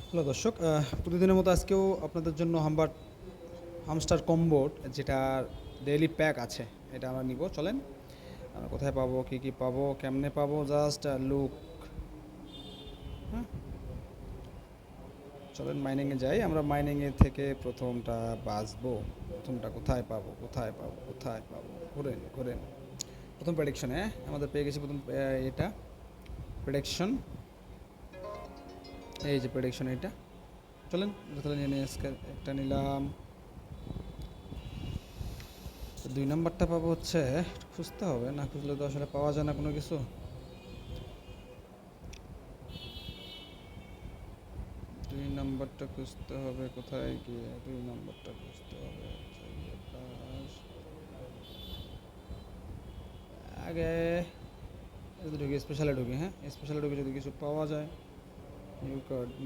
Hello দর্শক, প্রতিদিনের মতো আজকেও আপনাদের জন্য হামস্টার কম্বোর যেটা ডেইলি প্যাক আছে এটা আমরা নিব। চলেন, আমরা কোথায় পাবো, কী পাবো, কেমনে পাবো, জাস্ট লুক। হ্যাঁ, চলেন মাইনিংয়ে যাই। আমরা মাইনিংয়ে থেকে প্রথমটা বাঁচবো। প্রথমটা কোথায় পাবো, কোথায় পাবো, কোথায় পাবো, ঘুরেন ঘুরেন। প্রথম প্রেডিকশনে আমাদের পেয়ে গেছি প্রথম এটা প্রেডিকশন। এই যে প্রেডিকশন, এটা চলেন তাহলে নিয়ে আজকে একটা নিলাম। তো 2 নাম্বারটা পাবো হচ্ছে, একটু খুঁজতে হবে, না খুঁজলে তো আসলে পাওয়া যায় না কোনো কিছু। 2 নাম্বারটা খুঁজতে হবে, কোথায় গিয়ে 2 নাম্বারটা খুঁজতে হবে। আগে ঢুকি, স্পেশালে ঢুকি। হ্যাঁ, স্পেশালে ঢুকে যদি কিছু পাওয়া যায়।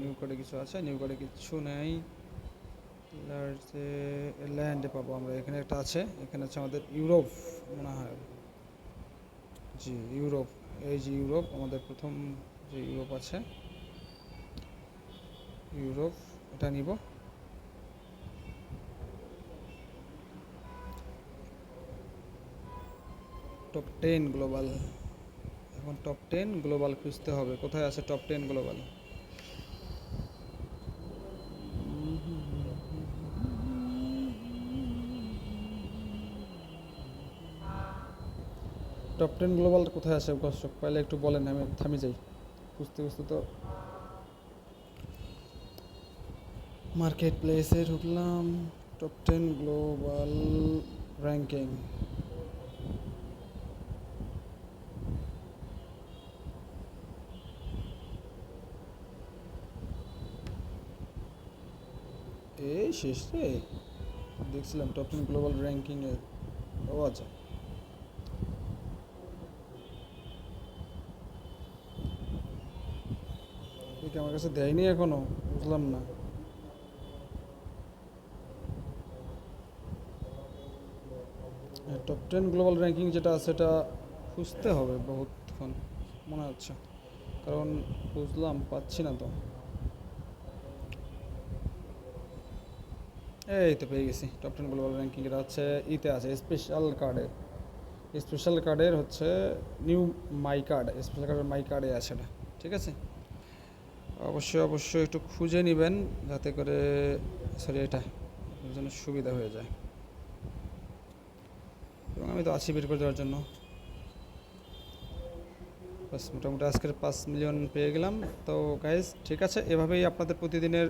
নিউ কার্ডে কিছু আছে? নিউ কার্ডে কিছু নেই। ল্যান্ডে পাবো আমরা। এখানে একটা আছে, এখানে আছে আমাদের ইউরোপ মনে হয়। জি ইউরোপ, এই যে ইউরোপ আমাদের প্রথম যে ইউরোপ আছে, ইউরোপ এটা নিব। টপ 10 গ্লোবাল, এখন টপ 10 গ্লোবাল খুঁজতে হবে। কোথায় আছে টপ 10 গ্লোবাল? টপ 10 গ্লোবাল কোথায় আছে দর্শক? পাইলে একটু বলেন, আমি থামি যাই খুঁজতে খুঁজতে। তো মার্কেট প্লেসে ঢুকলাম, টপ 10 গ্লোবাল র্যাঙ্কিং। এই শেষ রে, দেখছিলাম টপ 10 গ্লোবাল র্যাঙ্কিংয়ে পাওয়া যায়। ঠিক আমার কাছে দেয়নি এখনো, বুঝলাম না। টপ 10 গ্লোবাল র্যাঙ্কিং যেটা আছে সেটা খুঁজতে হবে বহুতক্ষণ মনে হচ্ছে, কারণ বুঝলাম পাচ্ছি না তো। এই তো পেয়ে গেছি টপ 10 গ্লোবাল র্যাঙ্কিং। এটা হচ্ছে ইতে আছে, স্পেশাল কার্ডে। স্পেশাল কার্ডের হচ্ছে নিউ মাই কার্ড, স্পেশাল কার্ডের মাই কার্ডে আছে এটা। ঠিক আছে, অবশ্যই অবশ্যই একটু খুঁজে নেবেন যাতে করে, সরি এটা যেন সুবিধা হয়ে যায়। এবং আমি তো আছি বের করে দেওয়ার জন্য। বাস মোটামুটি আজকের 5 মিলিয়ন পেয়ে গেলাম। তো গাইজ ঠিক আছে, এভাবেই আপনাদের প্রতিদিনের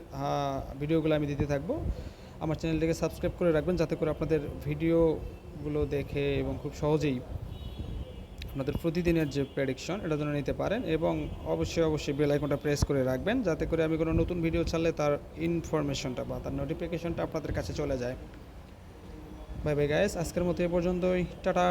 ভিডিওগুলো আমি দিতে থাকবো। আমার চ্যানেলটিকে সাবস্ক্রাইব করে রাখবেন যাতে করে আপনাদের ভিডিওগুলো দেখে এবং খুব সহজেই আপনাদের প্রতিদিনের যে প্রেডিকশন এটা যেন নিতে পারেন। এবং অবশ্যই অবশ্যই বেল আইকনটা প্রেস করে রাখবেন যাতে করে আমি কোনো নতুন ভিডিও ছাড়লে তার ইনফরমেশনটা বা তার নোটিফিকেশনটা আপনাদের কাছে চলে যায়। বাই বাই গাইস, আজকের মতো এ পর্যন্তই, টাটা।